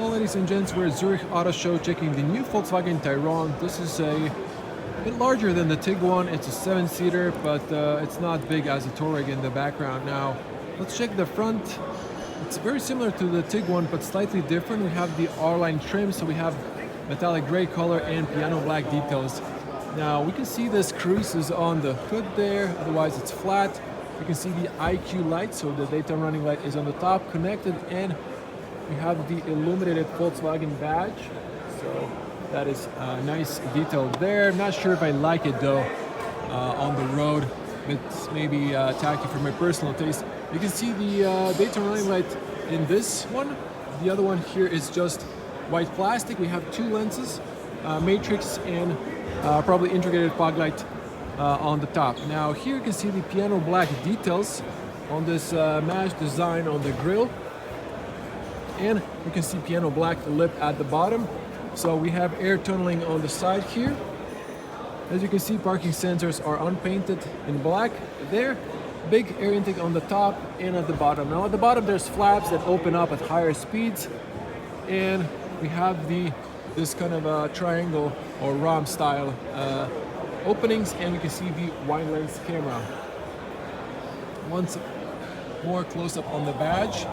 Hello ladies and gents, we're at Zurich Auto Show checking the new Volkswagen Tayron. This is a bit larger than the Tiguan. It's a 7-seater, but it's not big as a Tuareg in the background. Now, let's check the front. It's very similar to the Tiguan, but slightly different. We have the R-line trim, so we have metallic gray color and piano black details. Now, we can see this creases on the hood there, otherwise it's flat. You can see the IQ light, so the daytime running light is on the top, connected, and we have the illuminated Volkswagen badge, so that is a nice detail there. Not sure if I like it though on the road. It's maybe tacky for my personal taste. You can see the daytime running light in this one. The other one here is just white plastic. We have two lenses, matrix and probably integrated fog light on the top. Now here you can see the piano black details on this mesh design on the grille. And you can see piano black lip at the bottom. So we have air tunneling on the side here. As you can see, parking sensors are unpainted in black there. Big air intake on the top and at the bottom. Now at the bottom there's flaps that open up at higher speeds. And we have this kind of a triangle or ROM style openings, and you can see the wide lens camera. Once more close up on the badge.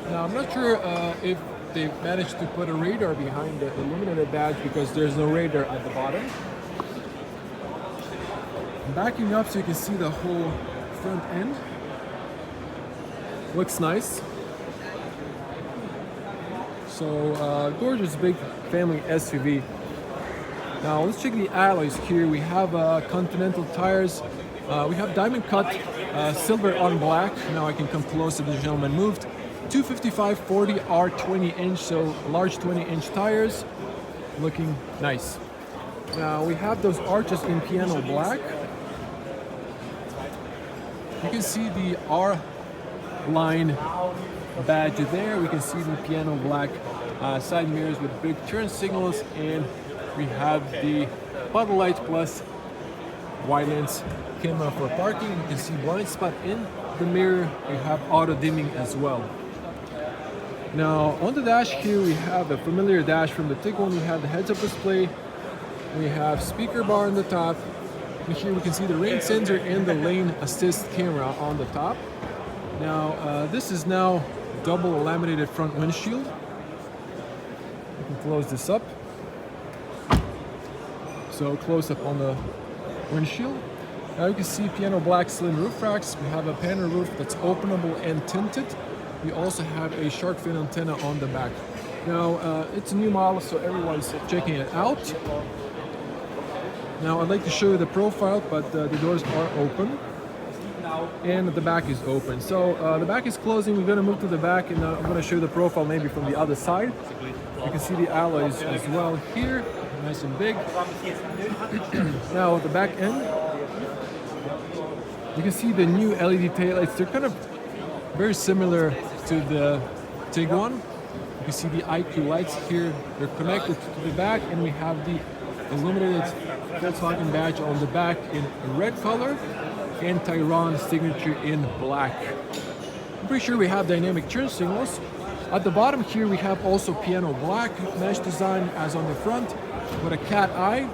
Now I'm not sure if they've managed to put a radar behind the illuminated badge because there's no radar at the bottom. Backing up so you can see the whole front end. Looks nice. So gorgeous big family SUV. Now let's check the alloys here. We have Continental tires. We have diamond cut silver on black. Now I can come close if the gentleman moved. 255/40 R 20-inch, so large 20-inch tires, looking nice. Now we have those arches in piano black. You can see the R line badge there. We can see the piano black side mirrors with big turn signals, and we have the puddle light plus wide lens camera for parking. You can see blind spot in the mirror. We have auto dimming as well. Now on the dash here we have a familiar dash from the Tiguan. We have the heads-up display. We have speaker bar on the top. And here we can see the rain sensor and the lane assist camera on the top. Now this is now double laminated front windshield. We can close this up. So close up on the windshield. Now you can see piano black slim roof racks. We have a panel roof that's openable and tinted. We also have a shark fin antenna on the back. Now it's a new model, so everyone's checking it out. Now I'd like to show you the profile, but the doors are open and the back is open. So the back is closing. We're going to move to the back, and I'm going to show you the profile maybe from the other side. You can see the alloys as well here, nice and big. Now the back end, you can see the new LED taillights. They're kind of very similar to the Tiguan. You can see the IQ lights here. They're connected to the back, and we have the illuminated Volkswagen badge on the back in red color and Tayron signature in black. I'm pretty sure we have dynamic turn signals. At the bottom here we have also piano black mesh design as on the front with a cat eye.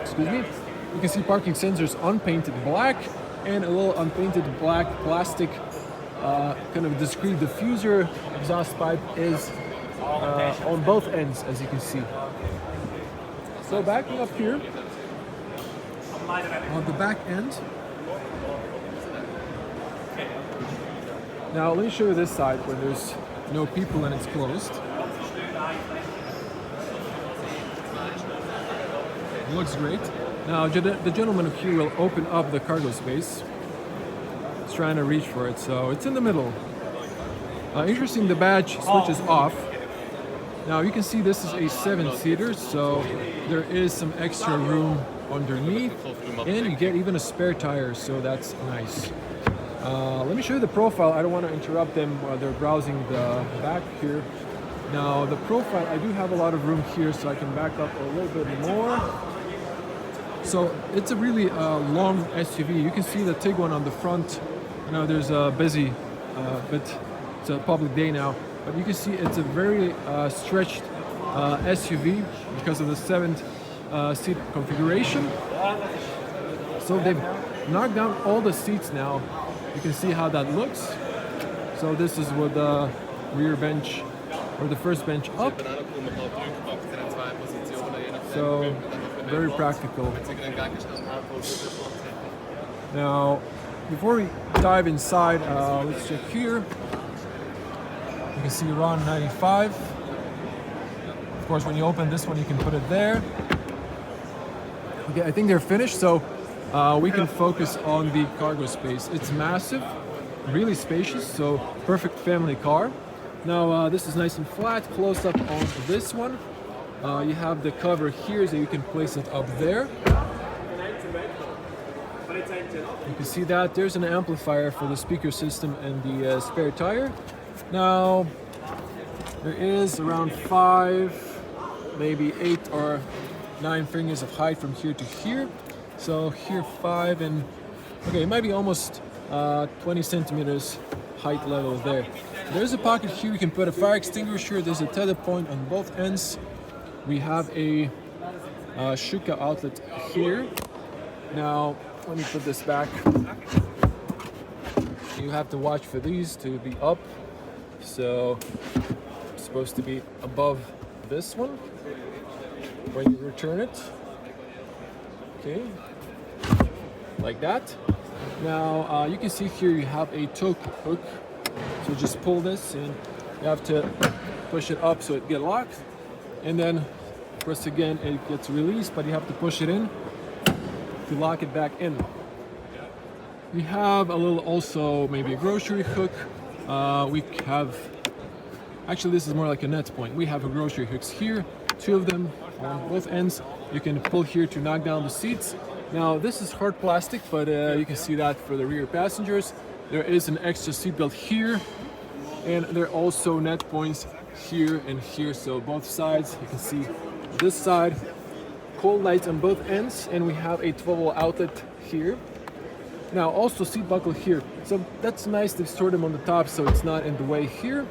Excuse me. You can see parking sensors unpainted black and a little unpainted black plastic kind of discrete diffuser. Exhaust pipe is on both ends, as you can see. So backing up here on the back end. Now let me show you this side where there's no people and it's closed. It looks great. Now the gentleman here will open up the cargo space. He's trying to reach for it, so it's in the middle. Interesting, the badge switches off. Now you can see this is a 7-seater, so there is some extra room underneath, and you get even a spare tire, so that's nice. Let me show you the profile. I don't want to interrupt them while they're browsing the back here. Now the profile, I do have a lot of room here, so I can back up a little bit more. So it's a really long SUV. You can see the Tiguan on the front. You know, there's a busy, but it's a public day now. but you can see it's a very stretched SUV because of the 7th seat configuration. So they've knocked down all the seats now. You can see how that looks. So this is with the rear bench, or the first bench up. So very practical. Now, before we dive inside, let's check here. You can see RON 95. Of course, when you open this one, you can put it there. Okay, I think they're finished, so we can focus on the cargo space. It's massive, really spacious, so perfect family car. Now, this is nice and flat. Close up on this one. You have the cover here, so you can place it up there. You can see that there's an amplifier for the speaker system and the spare tire. Now, there is around 5, maybe 8 or 9 fingers of height from here to here. So here 5 and, okay, it might be almost 20 centimeters height level there. There's a pocket here, you can put a fire extinguisher. There's a tether point on both ends. We have a Shuka outlet here. Now, let me put this back. You have to watch for these to be up. So it's supposed to be above this one when you return it. Okay, like that. Now you can see here you have a tow hook. So just pull this and you have to push it up so it gets locked. And then press again, it gets released, but you have to push it in to lock it back in. We have a little, also maybe a grocery hook. We have, actually this is more like a net point. We have a grocery hooks here, 2 of them on both ends. You can pull here to knock down the seats. Now this is hard plastic, but you can see that for the rear passengers. There is an extra seatbelt here, and there are also net points here and here. So both sides, you can see this side, cold lights on both ends, and we have a 12-volt outlet here. Now also seat buckle here. So that's nice, they've stored them on the top so it's not in the way here.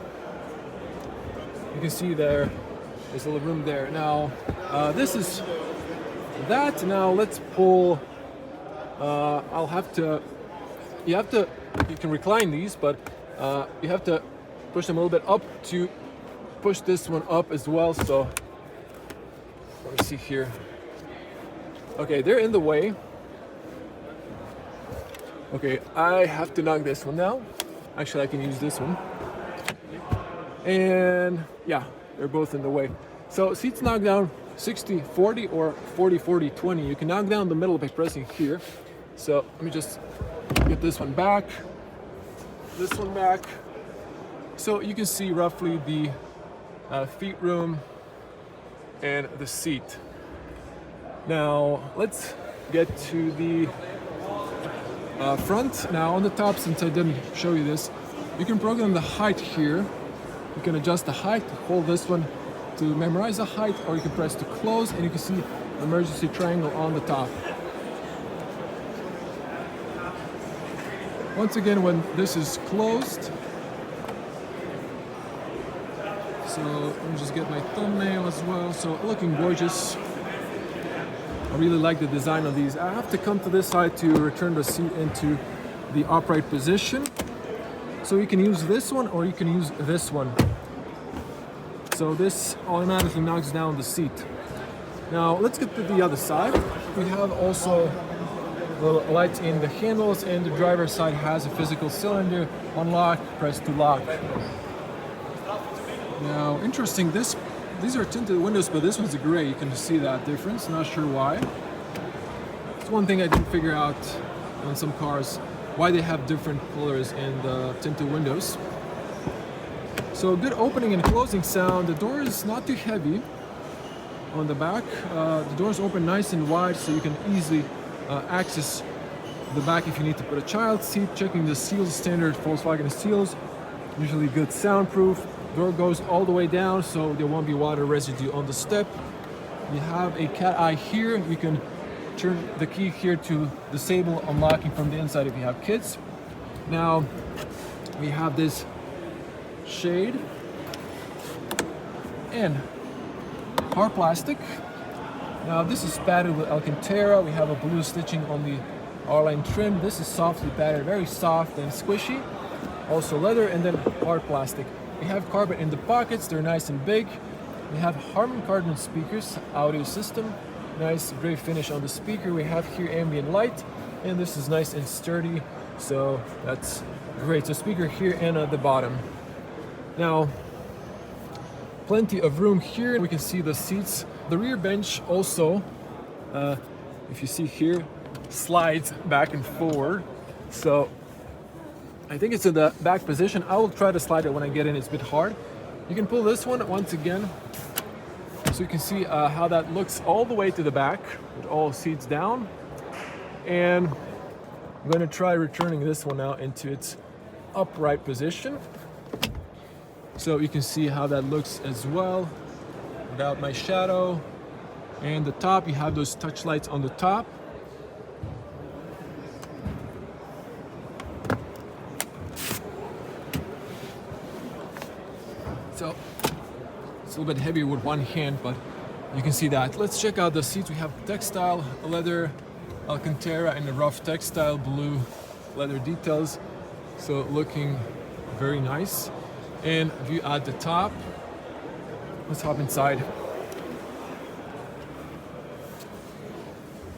You can see there's a little room there. Now this is that. Now let's pull, you can recline these, but you have to push them a little bit up to push this one up as well. So let me see here. Okay, they're in the way. Okay, I have to knock this one down. Actually, I can use this one. And yeah, they're both in the way. So seats knock down 60-40 or 40-40-20. You can knock down the middle by pressing here. So let me just get this one back, this one back. So you can see roughly the feet room and the seat. Now let's get to the front. Now on the top, since I didn't show you this, you can program the height here. You can adjust the height, hold this one to memorize the height, or you can press to close and you can see the emergency triangle on the top. Once again, when this is closed, so let me just get my thumbnail as well. So looking gorgeous. I really like the design of these. I have to come to this side to return the seat into the upright position. So you can use this one or you can use this one. So this automatically knocks down the seat. Now let's get to the other side. We have also little lights in the handles, and the driver's side has a physical cylinder. Unlock, press to lock. Now interesting, these are tinted windows, but this one's a gray. You can see that difference, not sure why. It's one thing I didn't figure out on some cars, why they have different colors in the tinted windows. So good opening and closing sound. The door is not too heavy on the back. The doors open nice and wide, so you can easily access the back if you need to put a child seat. Checking the seals, standard Volkswagen seals, usually good soundproof. Door goes all the way down, so there won't be water residue on the step. You have a cat eye here. You can turn the key here to disable unlocking from the inside if you have kids. Now we have this shade. and hard plastic. Now this is padded with Alcantara. We have a blue stitching on the R-line trim. This is softly padded, very soft and squishy. Also leather, and then hard plastic. We have carbon in the pockets, they're nice and big. We have Harman Kardon speakers, audio system. Nice gray finish on the speaker. We have here ambient light, and this is nice and sturdy, so that's great. So speaker here and at the bottom. Now, plenty of room here. We can see the seats. The rear bench also, if you see here, slides back and forward. So I think it's in the back position. I will try to slide it when I get in. It's a bit hard. You can pull this one once again, so you can see how that looks all the way to the back with all seats down. And I'm going to try returning this one now into its upright position, so you can see how that looks as well without my shadow. And the top, you have those touch lights on the top. So it's a little bit heavier with one hand, but you can see that. Let's check out the seats. We have textile leather Alcantara and the rough textile blue leather details, so looking very nice. And view at the top. Let's hop inside.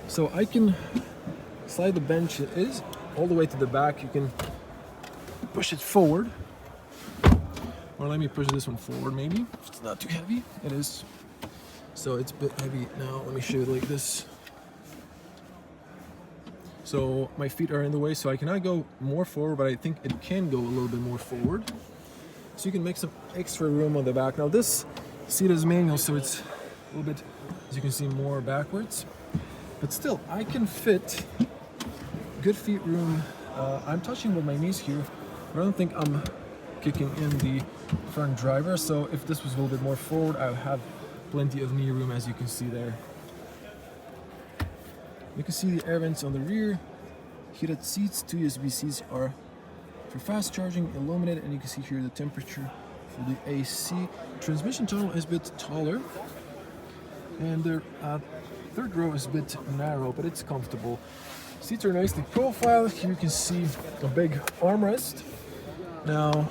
So I can slide the bench. It is all the way to the back. You can push it forward, or let me push this one forward maybe. If it's not too heavy. It is. So it's a bit heavy now. Let me show you like this. So my feet are in the way, so I cannot go more forward, but I think it can go a little bit more forward. So you can make some extra room on the back. Now this seat is manual, so it's a little bit, as you can see, more backwards. But still, I can fit good feet room. I'm touching with my knees here, but I don't think I'm kicking in the front driver. So if this was a little bit more forward, I would have plenty of knee room, as you can see there. You can see the air vents on the rear, heated seats, 2 USB-Cs are for fast charging, illuminated, and you can see here the temperature for the AC. Transmission tunnel is a bit taller, and the third row is a bit narrow, but it's comfortable. Seats are nicely profiled. Here you can see a big armrest. Now,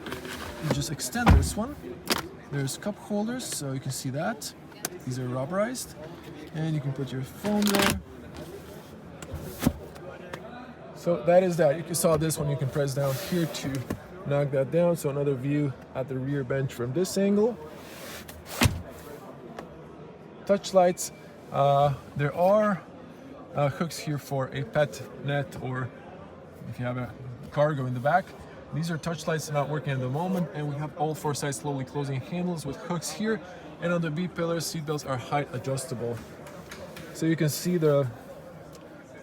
you just extend this one. There's cup holders, so you can see that. These are rubberized, and you can put your phone there. So that is that. You saw this one, you can press down here to knock that down. So another view at the rear bench from this angle. Touch lights. There are hooks here for a pet net, or if you have a cargo in the back. These are touch lights not working at the moment, and we have all 4 sides slowly closing handles with hooks here. And on the B pillars, seat belts are height adjustable. So you can see the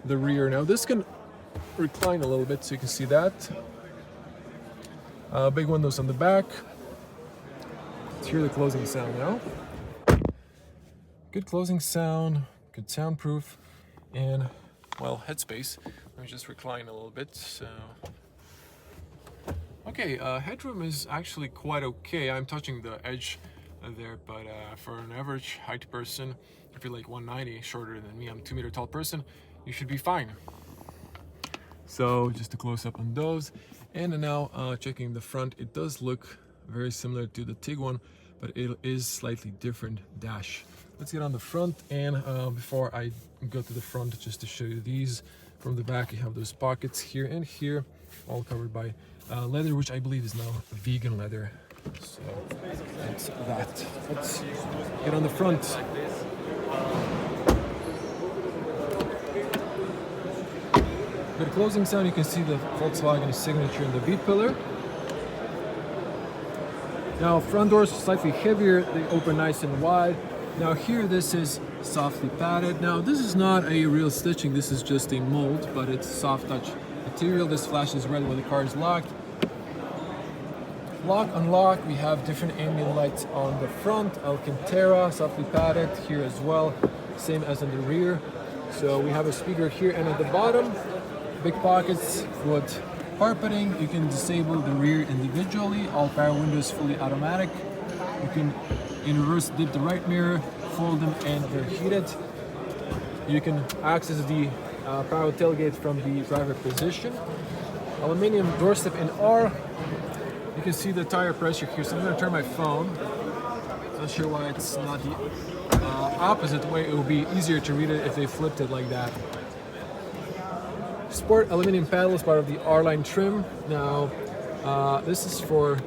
rear. Now this can recline a little bit, so you can see that. Big windows on the back. Let's hear the closing sound now. Good closing sound, good soundproof, and well, headspace. Let me just recline a little bit. So, okay, headroom is actually quite okay. I'm touching the edge there, but for an average height person, if you're like 190, shorter than me, I'm 2 meter tall person, you should be fine. So just a close up on those. And now checking the front, it does look very similar to the Tiguan, but it is slightly different dash. Let's get on the front, and before I go to the front, just to show you these from the back, you have those pockets here and here, all covered by leather, which I believe is now vegan leather. So that's that. Let's get on the front. Good closing sound. You can see the Volkswagen signature in the B pillar. Now front doors are slightly heavier. They open nice and wide. Now here, this is softly padded. Now this is not a real stitching. This is just a mold, but it's soft touch material. This flashes red when the car is locked. Lock, unlock, we have different ambient lights on the front. Alcantara, softly padded here as well, same as in the rear. So we have a speaker here, and at the bottom, big pockets with carpeting. You can disable the rear individually. All power windows fully automatic. You can, in reverse, dip the right mirror, fold them, and they're heated. You can access the power tailgate from the driver position. Aluminium doorstep in R. You can see the tire pressure here. So I'm going to turn my phone. Not sure why it's not the opposite way. It would be easier to read it if they flipped it like that. Sport aluminum paddles, part of the R-line trim. Now, this is for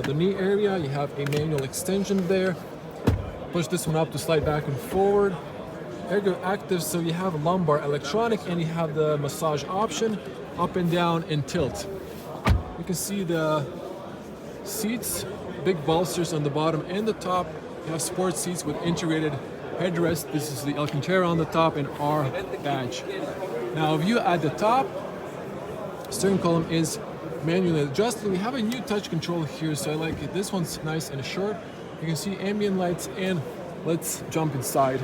the knee area. You have a manual extension there. Push this one up to slide back and forward. Ergo active, so you have a lumbar electronic and you have the massage option, up and down and tilt. You can see the seats, big bolsters on the bottom and the top. You have sport seats with integrated headrest. This is the Alcantara on the top and R badge. Now view at the top, steering column is manually adjusted. We have a new touch control here, so I like it. This one's nice and short. You can see ambient lights, and let's jump inside.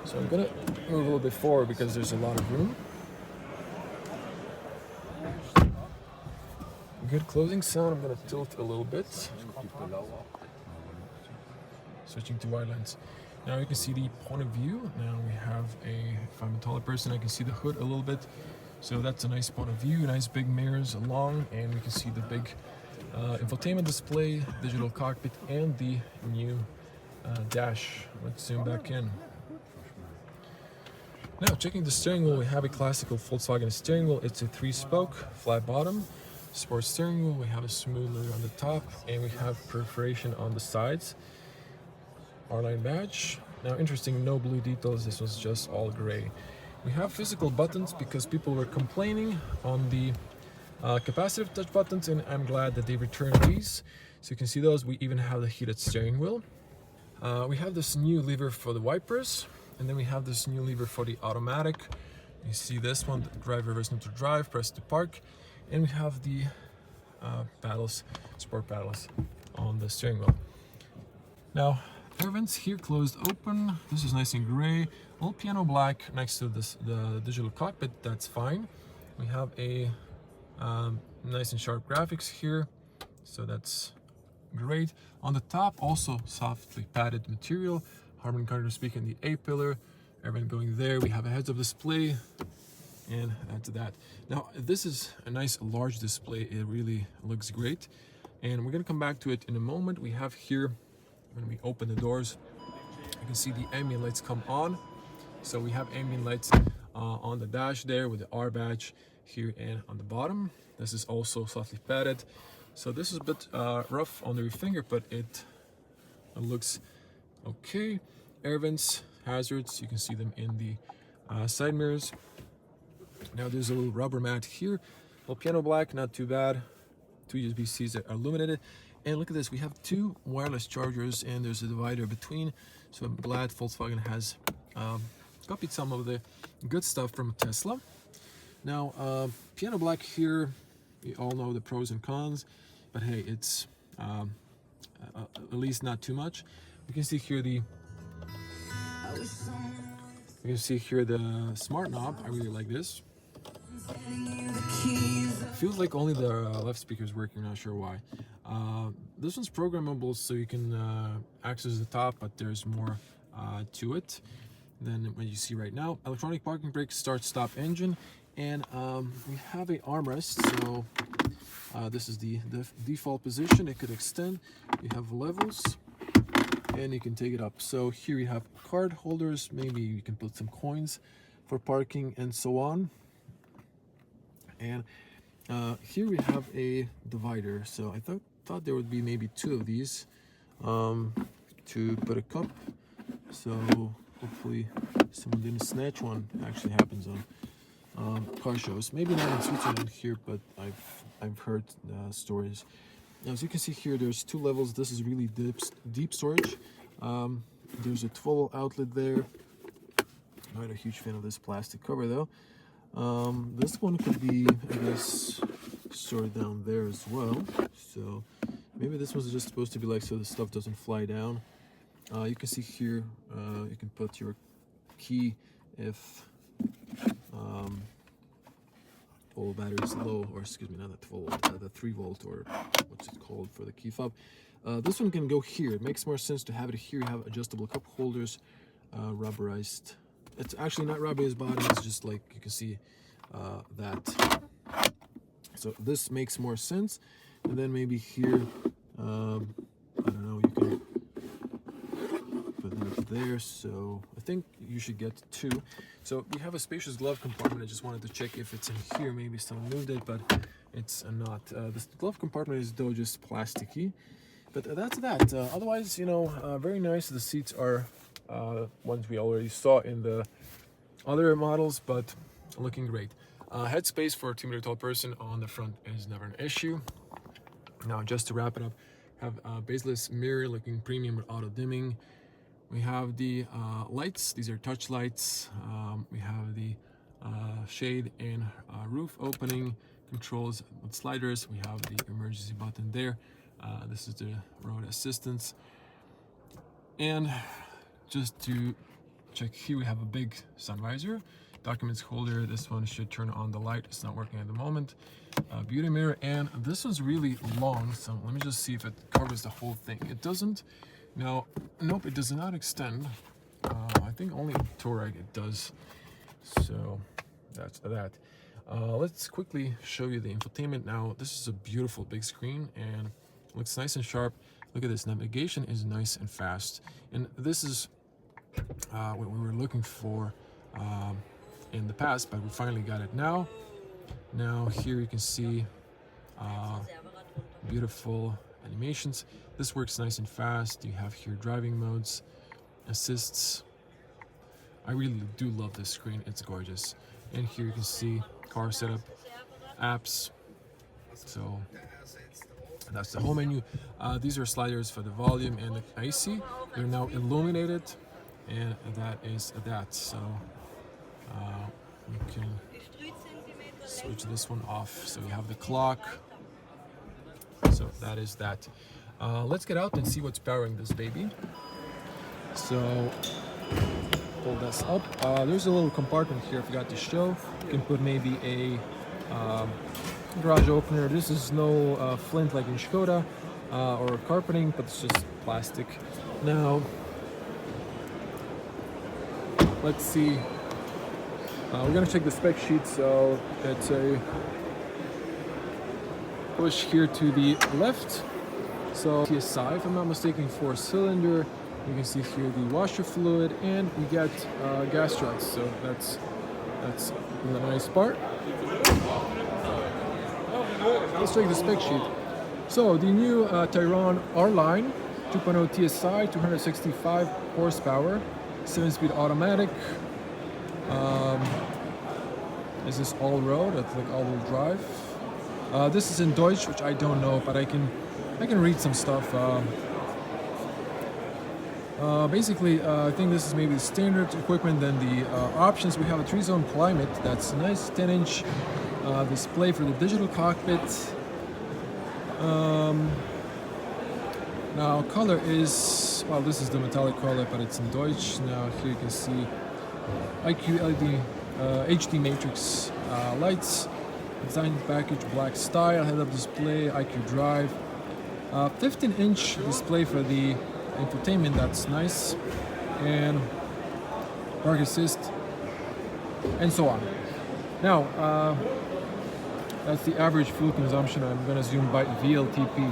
So I'm gonna move a little bit forward because there's a lot of room. Good closing sound. I'm gonna tilt a little bit. Switching to wide lens. Now you can see the point of view. Now we have if I'm a taller person, I can see the hood a little bit. So that's a nice point of view, nice big mirrors along, and we can see the big infotainment display, digital cockpit, and the new dash. Let's zoom back in. Now checking the steering wheel, we have a classical Volkswagen steering wheel. It's a 3-spoke, flat bottom. Sport steering wheel, we have a smooth leather on the top, and we have perforation on the sides. R-line badge. Now interesting, no blue details, this was just all gray. We have physical buttons because people were complaining on the capacitive touch buttons, and I'm glad that they returned these. So you can see those. We even have the heated steering wheel. We have this new lever for the wipers, and then we have this new lever for the automatic. You see this one, drive, reverse, neutral drive, press to park, and we have the paddles, sport paddles on the steering wheel. Now, air vents here closed open. This is nice and gray. All piano black next to this, the digital cockpit. That's fine. We have a nice and sharp graphics here, so that's great. On the top, also softly padded material. Harman Kardon speaker in the A pillar. Air vent going there. We have a heads-up display, and that's that. Now, this is a nice large display. It really looks great, and we're gonna come back to it in a moment. We have here, when we open the doors, you can see the ambient lights come on. So we have ambient lights on the dash there with the R badge here and on the bottom. This is also softly padded. So this is a bit rough on your finger, but it looks okay. Air vents, hazards, you can see them in the side mirrors. Now there's a little rubber mat here. Well, piano black, not too bad. 2 USB-Cs that are illuminated. And look at this, we have 2 wireless chargers, and there's a divider between. So I'm glad Volkswagen has copied some of the good stuff from Tesla. Now, piano black here, we all know the pros and cons, but hey, it's at least not too much. You can see here the smart knob. I really like this. It feels like only the left speaker is working, not sure why. This one's programmable, so you can access the top, but there's more to it than what you see right now. Electronic parking brake, start stop engine, and we have a armrest. So this is the default position. It could extend. You have levels, and you can take it up. So here you have card holders. Maybe you can put some coins for parking and so on. And here we have a divider. So I thought there would be maybe 2 of these to put a cup. So hopefully someone didn't snatch one. It actually happens on car shows. Maybe not in Switzerland here, but I've heard stories. Now, as you can see here, there's 2 levels. This is really deep storage. There's a 12-volt outlet there. Not a huge fan of this plastic cover though. This one could be, I guess, stored down there as well. So maybe this was just supposed to be like so the stuff doesn't fly down. You can see here, you can put your key if 12-volt battery is low, or excuse me, not the 12-volt, the 3-volt, or what's it called for the key fob. This one can go here. It makes more sense to have it here. You have adjustable cup holders, rubberized. It's actually not rubberized bottom, it's just like you can see that. So this makes more sense. And then maybe here, I don't know, you can put that there. So I think you should get two. So we have a spacious glove compartment. I just wanted to check if it's in here. Maybe someone moved it, but it's not. This glove compartment is though just plasticky. But that's that. Otherwise, you know, very nice. The seats are ones we already saw in the other models, but looking great. Headspace for a 2-meter tall person on the front is never an issue. Now, just to wrap it up, have a baseless mirror looking premium with auto dimming. We have the lights. These are touch lights. We have the shade and roof opening controls with sliders. We have the emergency button there. This is the road assistance. And just to check here, we have a big sun visor. Documents holder. This one should turn on the light. It's not working at the moment. Beauty mirror, and this one's really long, so let me just see if it covers the whole thing. It doesn't. Now, nope, it does not extend. I think only Touareg it does. So that's that. Let's quickly show you the infotainment. Now, this is a beautiful big screen and looks nice and sharp. Look at this. Navigation is nice and fast, and this is what we were looking for in the past, but we finally got it now. Now here you can see beautiful animations. This works nice and fast. You have here driving modes, assists. I really do love this screen. It's gorgeous. And here you can see car setup, apps. So that's the home menu. These are sliders for the volume and the AC. They're now illuminated, and that is that. So you can switch this one off. So you have the clock. So that is that. Let's get out and see what's powering this baby. So pull this up. There's a little compartment here I forgot to show. You can put maybe a garage opener. This is no flint like in Skoda or carpeting, but it's just plastic. Now let's see. We're gonna check the spec sheet. So it's a push here to the left. So TSI, if I'm not mistaken, 4-cylinder. You can see here the washer fluid, and we get gas struts. So that's the nice part. Let's check the spec sheet. So the new Tayron R-Line 2.0 TSI, 265 horsepower, 7-speed automatic. Is this all-road? That's like all-wheel drive. This is in Deutsch, which I don't know, but I can read some stuff. Basically, I think this is maybe the standard equipment. Then the options, we have a 3-zone climate. That's nice, 10-inch display for the digital cockpit. Now color is, well, this is the metallic color, but it's in Deutsch. Now here you can see IQ LED HD matrix lights, design package black style, head-up display, IQ drive, 15-inch display for the infotainment. That's nice, and park assist, and so on. Now that's the average fuel consumption. I'm going to zoom by VLTP.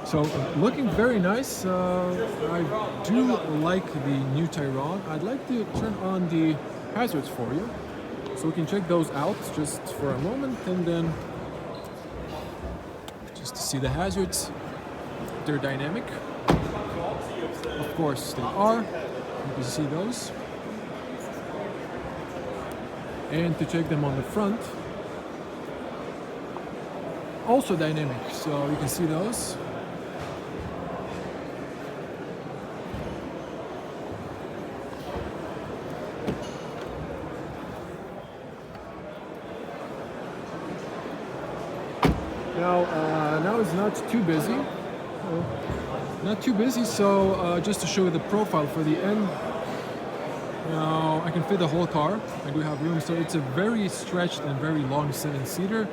So looking very nice. I do like the new Tayron. I'd like to turn on the hazards for you, so we can check those out just for a moment, and then just to see the hazards. They're dynamic. Of course they are. You can see those. And to check them on the front, also dynamic. So you can see those. Now it's not too busy. Not too busy, so just to show you the profile for the N. Now I can fit the whole car. I do have room, so it's a very stretched and very long 7-seater.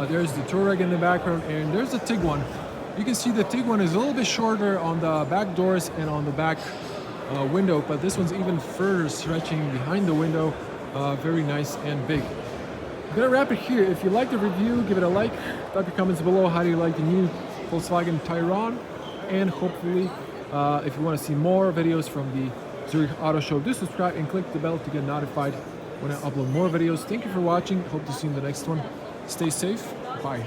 There's the Tuareg in the background, and there's the Tiguan. You can see the Tiguan is a little bit shorter on the back doors and on the back window, but this one's even further stretching behind the window. Very nice and big. I'm gonna wrap it here. If you like the review, give it a like. Drop your comments below. How do you like the new Volkswagen Tayron? And hopefully, if you want to see more videos from the Zurich Auto Show, do subscribe and click the bell to get notified when I upload more videos. Thank you for watching. Hope to see you in the next one. Stay safe. Bye.